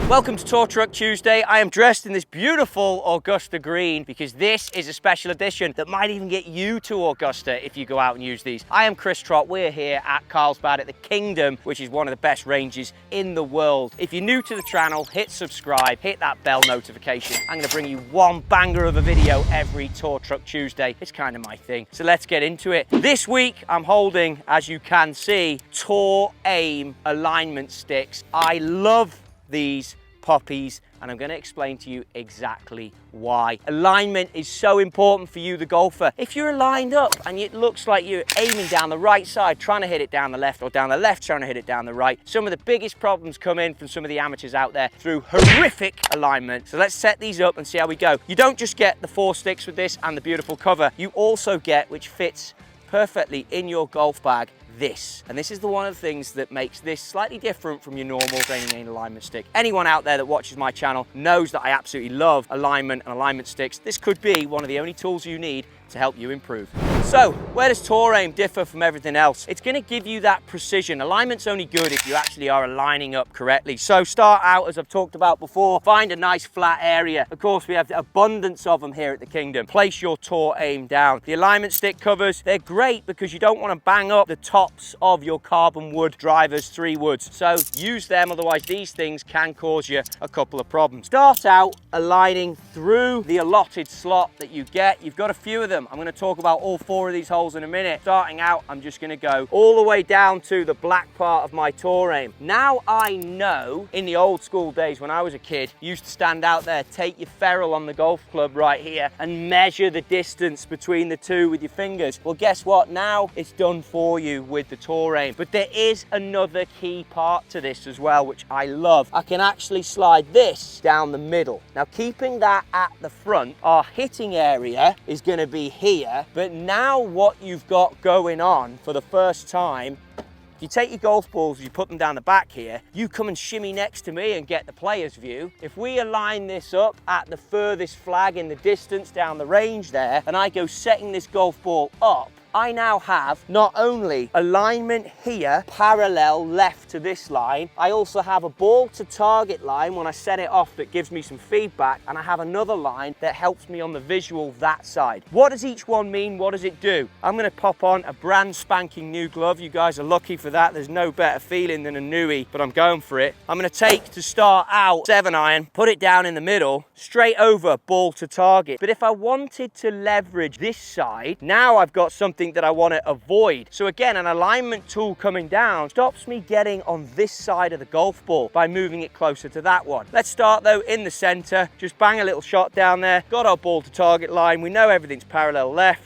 Welcome to Tour Truck Tuesday. I am dressed in this beautiful Augusta green because this is a special edition that might even get you to Augusta if you go out and use these. I am Chris Trott. We're here at Carlsbad at the Kingdom, which is one of the best ranges in the world. If you're new to the channel, hit subscribe, hit that bell notification. I'm going to bring you one banger of a video every Tour Truck Tuesday. It's kind of my thing. So let's get into it. This week, I'm holding, as you can see, Tour Aim alignment sticks. I love these poppies, and I'm going to explain to you exactly why. Alignment is so important for you, the golfer. If you're lined up and it looks like you're aiming down the right side, trying to hit it down the left, or down the left trying to hit it down the right, some of the biggest problems come in from some of the amateurs out there through horrific alignment. So let's set these up and see how we go. You don't just get the 4 sticks with this and the beautiful cover, you also get, which fits perfectly in your golf bag, this. And this is one of the things that makes this slightly different from your normal training aim alignment stick. Anyone out there that watches my channel knows that I absolutely love alignment and alignment sticks. This could be one of the only tools you need to help you improve. So, where does Tour Aim differ from everything else? It's going to give you that precision. Alignment's only good if you actually are aligning up correctly. So start out, as I've talked about before, find a nice flat area. Of course, we have abundance of them here at the Kingdom. Place your Tour Aim down. The alignment stick covers, they're great because you don't want to bang up the tops of your carbon wood drivers, 3 woods. So use them, otherwise these things can cause you a couple of problems. Start out aligning through the allotted slot that you get. You've got a few of them. I'm going to talk about all 4 of these holes in a minute. Starting out, I'm just going to go all the way down to the black part of my Tour Aim. Now I know, in the old school days when I was a kid, you used to stand out there, take your ferrule on the golf club right here and measure the distance between the two with your fingers. Well, guess what? Now it's done for you with the Tour Aim. But there is another key part to this as well, which I love. I can actually slide this down the middle. Now, keeping that at the front, our hitting area is going to be here, but now what you've got going on for the first time, if you take your golf balls, you put them down the back here, you come and shimmy next to me and get the player's view. If we align this up at the furthest flag in the distance down the range there, and I go setting this golf ball up, I now have not only alignment here, parallel left to this line, I also have a ball to target line when I set it off that gives me some feedback, and I have another line that helps me on the visual that side. What does each one mean? What does it do? I'm gonna pop on a brand spanking new glove. You guys are lucky for that. There's no better feeling than a newie, but I'm going for it. I'm gonna take, to start out, 7-iron, put it down in the middle, straight over, ball to target. But if I wanted to leverage this side, now I've got something that I want to avoid. So again, an alignment tool coming down stops me getting on this side of the golf ball by moving it closer to that one. Let's start though in the center, just bang a little shot down there, got our ball to target line, we know everything's parallel left.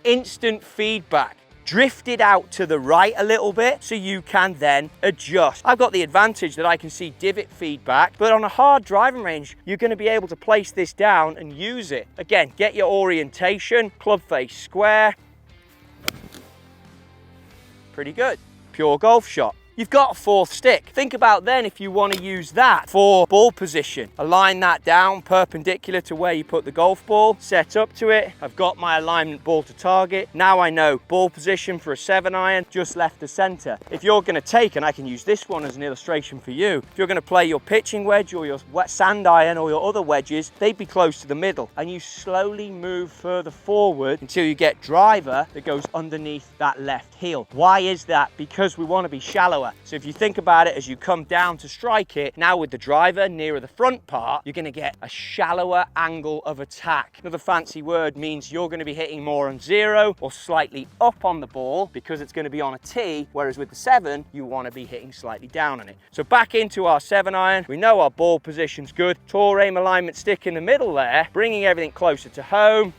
Instant feedback. Drifted out to the right a little bit so you can then adjust. I've got the advantage that I can see divot feedback, but on a hard driving range, you're going to be able to place this down and use it. Again, get your orientation, club face square. Pretty good. Pure golf shot. You've got a 4th stick. Think about then if you want to use that for ball position. Align that down perpendicular to where you put the golf ball, set up to it. I've got my alignment ball to target. Now I know ball position for a 7-iron, just left the center. If you're going to take, and I can use this one as an illustration for you, if you're going to play your pitching wedge or your wet sand iron or your other wedges, they'd be close to the middle. And you slowly move further forward until you get driver that goes underneath that left heel. Why is that? Because we want to be shallower. So if you think about it as you come down to strike it, now with the driver nearer the front part, you're going to get a shallower angle of attack. Another fancy word means you're going to be hitting more on 0 or slightly up on the ball because it's going to be on a tee, whereas with the 7, you want to be hitting slightly down on it. So back into our 7-iron, we know our ball position's good. Tour Aim alignment stick in the middle there, bringing everything closer to home.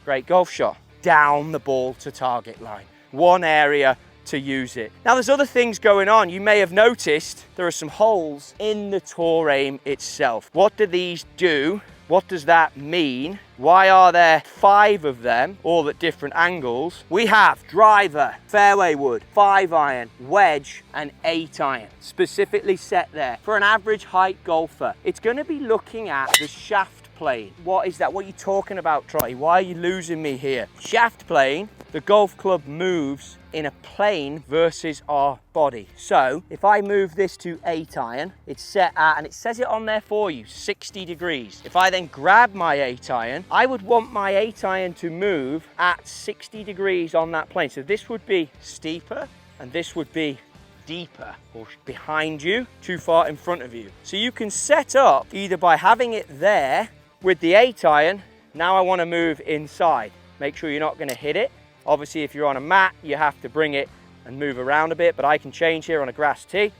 Great golf shot. Down the ball to target line. One area to use it. Now there's other things going on. You may have noticed there are some holes in the Tour Aim itself. What do these do? What does that mean? Why are there 5 of them, all at different angles? We have driver, fairway wood, 5-iron, wedge, and 8-iron, specifically set there. For an average height golfer, it's going to be looking at the shaft plane. What is that? What are you talking about, Trotty? Why are you losing me here? Shaft plane, the golf club moves in a plane versus our body. So if I move this to 8 iron, it's set at, and it says it on there for you, 60 degrees. If I then grab my 8 iron, I would want my 8 iron to move at 60 degrees on that plane. So this would be steeper and this would be deeper, or behind you, too far in front of you. So you can set up either by having it there with the 8 iron. Now I want to move inside. Make sure you're not going to hit it. Obviously, if you're on a mat, you have to bring it and move around a bit, but I can change here on a grass tee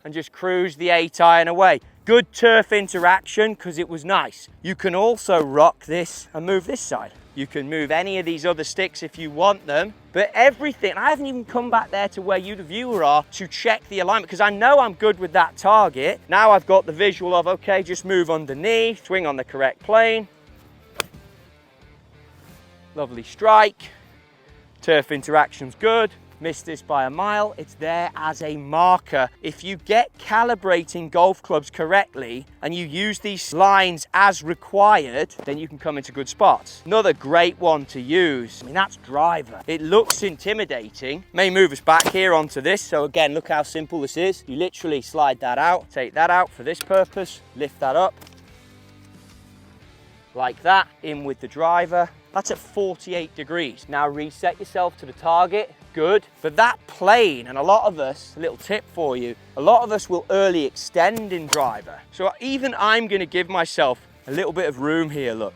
and just cruise the 8 iron away. Good turf interaction because it was nice. You can also rock this and move this side. You can move any of these other sticks if you want them, but everything, I haven't even come back there to where you, the viewer, are to check the alignment because I know I'm good with that target. Now I've got the visual of, okay, just move underneath, swing on the correct plane. Lovely strike. Turf interaction's good. Missed this by a mile. It's there as a marker. If you get calibrating golf clubs correctly and you use these lines as required, then you can come into good spots. Another great one to use, I mean, that's driver. It looks intimidating. May move us back here onto this. So again, look how simple this is. You literally slide that out, take that out for this purpose, lift that up like that, in with the driver. That's at 48 degrees. Now reset yourself to the target. Good. But that plane, and a lot of us, a little tip for you, a lot of us will early extend in driver. So even I'm going to give myself a little bit of room here, look.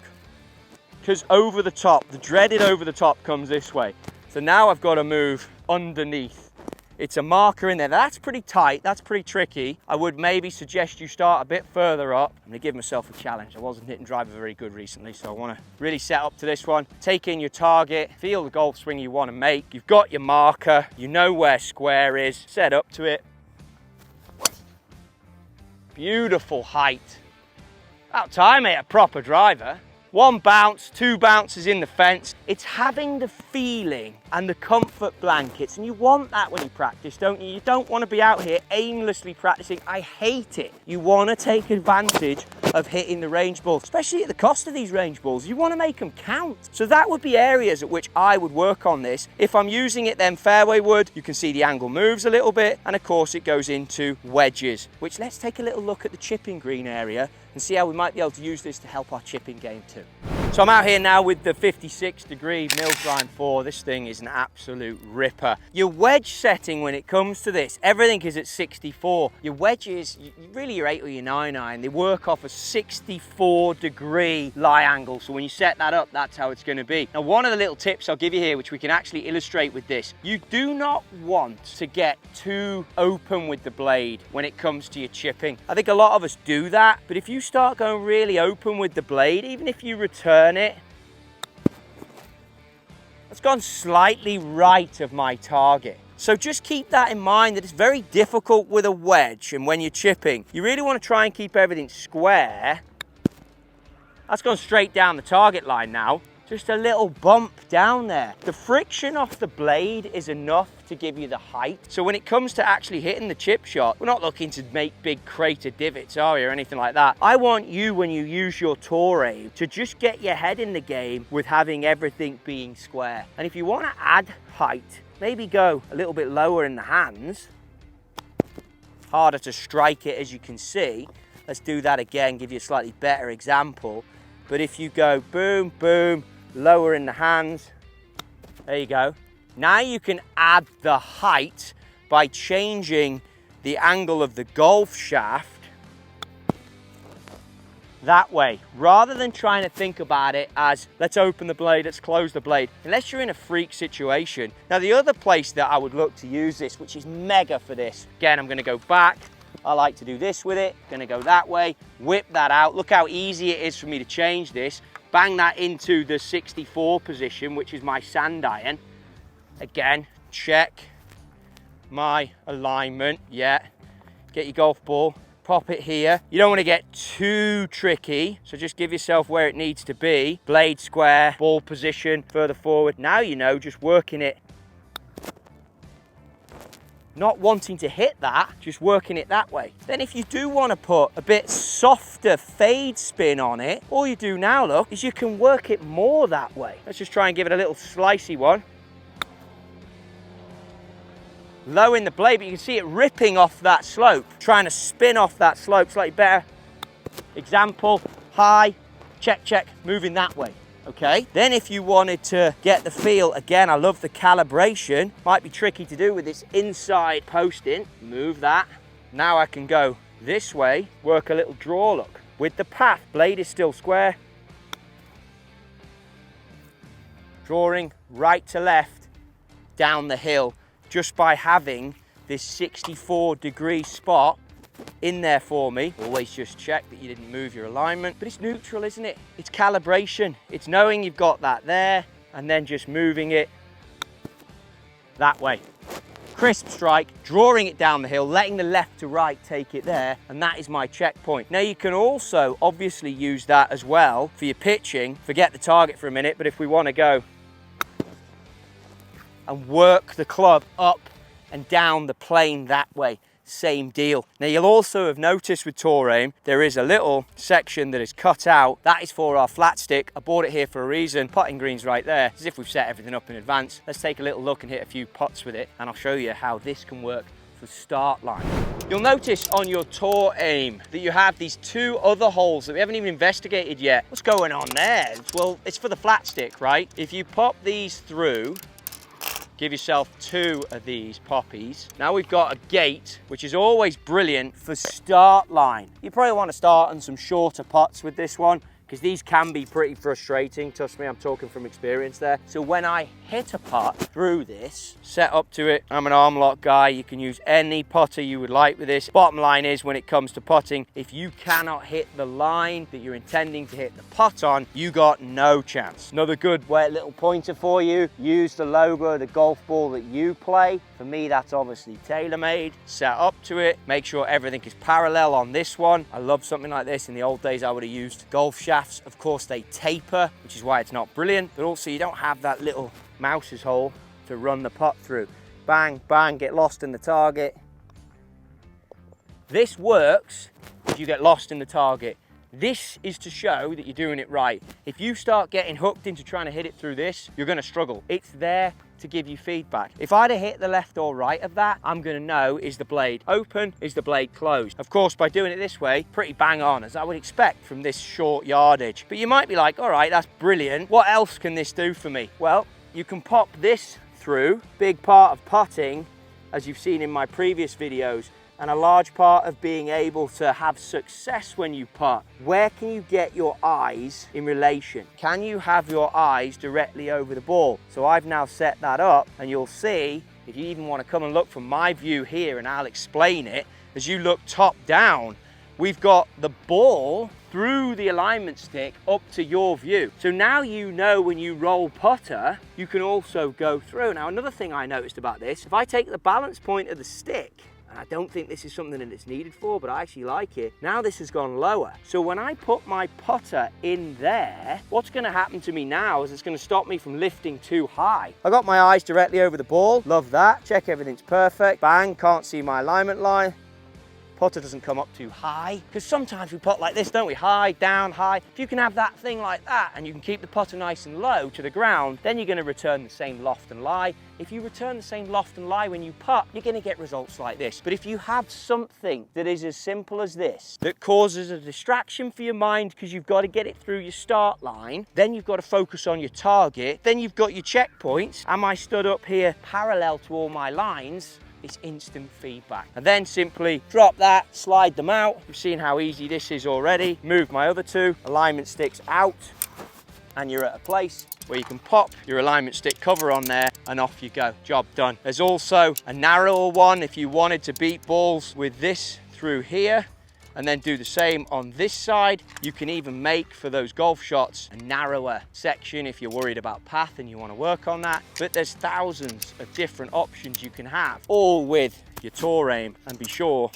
Because over the top, the dreaded over the top comes this way. So now I've got to move underneath. It's a marker in there. That's pretty tight. That's pretty tricky. I would maybe suggest you start a bit further up. I'm going to give myself a challenge. I wasn't hitting driver very good recently, so I want to really set up to this one. Take in your target. Feel the golf swing you want to make. You've got your marker. You know where square is. Set up to it. Beautiful height. About time I hit a proper driver. 1 bounce, 2 bounces in the fence. It's having the feeling and the comfort blankets, and you want that when you practice, don't you? You don't want to be out here aimlessly practicing. I hate it. You want to take advantage of hitting the range balls, especially at the cost of these range balls. You want to make them count. So that would be areas at which I would work on this. If I'm using it then fairway wood, you can see the angle moves a little bit, and of course it goes into wedges, which let's take a little look at the chipping green area and see how we might be able to use this to help our chipping game too. So I'm out here now with the 56 degree mill grind 4. This thing is an absolute ripper. Your wedge setting when it comes to this, everything is at 64. Your wedges, really your 8 or your 9 iron, they work off a 64 degree lie angle. So when you set that up, that's how it's going to be. Now, one of the little tips I'll give you here, which we can actually illustrate with this, you do not want to get too open with the blade when it comes to your chipping. I think a lot of us do that, but if you start going really open with the blade, even if you return it, it's gone slightly right of my target. So just keep that in mind, that it's very difficult with a wedge, and when you're chipping, you really want to try and keep everything square. That's gone straight down the target line now. Just a little bump down there. The friction off the blade is enough to give you the height. So when it comes to actually hitting the chip shot, we're not looking to make big crater divots, are we, or anything like that. I want you, when you use your tour aim, to just get your head in the game with having everything being square. And if you want to add height, maybe go a little bit lower in the hands. Harder to strike it, as you can see. Let's do that again, give you a slightly better example. But if you go boom, boom, lower in the hands, there you go. Now you can add the height by changing the angle of the golf shaft that way, rather than trying to think about it as let's open the blade, let's close the blade, unless you're in a freak situation. Now the other place that I would look to use this, which is mega for this, again, I'm going to go back. I like to do this with it, going to go that way, whip that out. Look how easy it is for me to change this. Bang that into the 64 position, which is my sand iron. Again, check my alignment. Yeah, get your golf ball, pop it here. You don't want to get too tricky, so just give yourself where it needs to be. Blade square, ball position further forward. Now you know, just working it. Not wanting to hit that, just working it that way. Then if you do want to put a bit softer fade spin on it, all you do now, look, is you can work it more that way. Let's just try and give it a little slicey one. low in the blade, but you can see it ripping off that slope, trying to spin off that slope slightly better. Example, high, check, check, moving that way. Okay, then if you wanted to get the feel, again, I love the calibration, might be tricky to do with this inside posting, move that. Now I can go this way, work a little draw look. With the path, blade is still square. Drawing right to left down the hill, just by having this 64-degree spot in there for me. Always just check that you didn't move your alignment, but it's neutral, isn't it? It's calibration. It's knowing you've got that there and then just moving it that way. Crisp strike, drawing it down the hill, letting the left to right take it there, and that is my checkpoint. Now you can also obviously use that as well for your pitching. Forget the target for a minute, but if we want to go and work the club up and down the plane that way, same deal. Now you'll also have noticed with Tour Aim, there is a little section that is cut out. That is for our flat stick. I bought it here for a reason. Putting green's right there, as if we've set everything up in advance. Let's take a little look and hit a few putts with it, and I'll show you how this can work for start line. You'll notice on your Tour Aim that you have these two other holes that we haven't even investigated yet. What's going on there? Well, it's for the flat stick, right? If you pop these through, give yourself two of these poppies. Now we've got a gate, which is always brilliant for start line. You probably want to start on some shorter putts with this one, because these can be pretty frustrating. Trust me, I'm talking from experience there. So when I hit a putt through this, set up to it, I'm an arm lock guy. You can use any putter you would like with this. Bottom line is, when it comes to putting, if you cannot hit the line that you're intending to hit the putt on, you got no chance. Another good wet little pointer for you, use the logo of the golf ball that you play. For me, that's obviously TaylorMade. Set up to it, make sure everything is parallel on this one. I love something like this. In the old days, I would have used golf shafts. Of course, they taper, which is why it's not brilliant, but also you don't have that little mouse's hole to run the putt through. Bang, bang, get lost in the target. This works if you get lost in the target. This is to show that you're doing it right. If you start getting hooked into trying to hit it through this, you're going to struggle. It's there to give you feedback. If I'd have hit the left or right of that, I'm going to know, is the blade open, is the blade closed? Of course, by doing it this way, pretty bang on, as I would expect from this short yardage. But you might be like, all right, that's brilliant. What else can this do for me? Well, you can pop this through. Big part of putting, as you've seen in my previous videos, and a large part of being able to have success when you putt. Where can you get your eyes in relation? Can you have your eyes directly over the ball? So I've now set that up, and you'll see, if you even want to come and look from my view here, and I'll explain it, as you look top down, we've got the ball through the alignment stick up to your view. So now you know when you roll putter, you can also go through. Now, another thing I noticed about this, if I take the balance point of the stick, I don't think this is something that it's needed for, but I actually like it. Now this has gone lower. So when I put my putter in there, what's going to happen to me now is it's going to stop me from lifting too high. I got my eyes directly over the ball. Love that. Check everything's perfect. Bang, can't see my alignment line. Putter doesn't come up too high, because sometimes we putt like this, don't we? High, down, high. If you can have that thing like that and you can keep the putter nice and low to the ground, then you're going to return the same loft and lie. If you return the same loft and lie when you putt, you're going to get results like this. But if you have something that is as simple as this, that causes a distraction for your mind because you've got to get it through your start line, then you've got to focus on your target, then you've got your checkpoints. Am I stood up here parallel to all my lines? It's instant feedback. And then simply drop that, slide them out. You've seen how easy this is already. Move my other two, alignment sticks out, and you're at a place where you can pop your alignment stick cover on there and off you go. Job done. There's also a narrower one if you wanted to beat balls with this through here, and then do the same on this side. You can even make, for those golf shots, a narrower section if you're worried about path and you want to work on that. But there's thousands of different options you can have, all with your Tour Aim, and be sure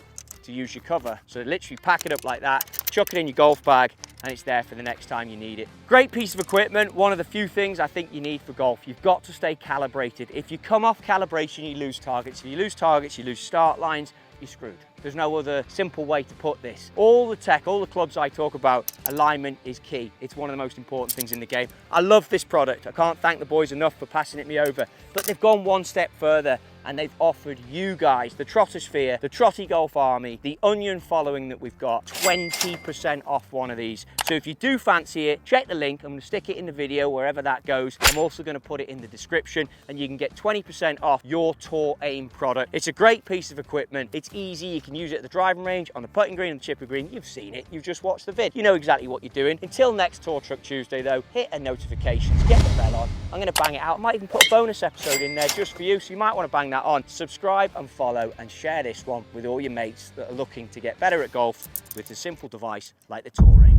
to use your cover. So literally pack it up like that, chuck it in your golf bag, and it's there for the next time you need it. Great piece of equipment, one of the few things I think you need for golf. You've got to stay calibrated. If you come off calibration, you lose targets. If you lose targets, you lose start lines, you're screwed. There's no other simple way to put this. All the tech, all the clubs I talk about, alignment is key. It's one of the most important things in the game. I love this product. I can't thank the boys enough for passing it me over, but they've gone one step further, and they've offered you guys, the Trottosphere, the Trotty Golf Army, the Onion following that we've got, 20% off one of these. So if you do fancy it, check the link. I'm going to stick it in the video wherever that goes. I'm also going to put it in the description, and you can get 20% off your Tour Aim product. It's a great piece of equipment. It's easy. You can use it at the driving range, on the putting green and the chipper green. You've seen it. You've just watched the vid. You know exactly what you're doing. Until next Tour Truck Tuesday though, hit a notifications, get the bell on. I'm going to bang it out. I might even put a bonus episode in there just for you, so you might want to bang that on. Subscribe and follow and share this one with all your mates that are looking to get better at golf with a simple device like the Tour Aim.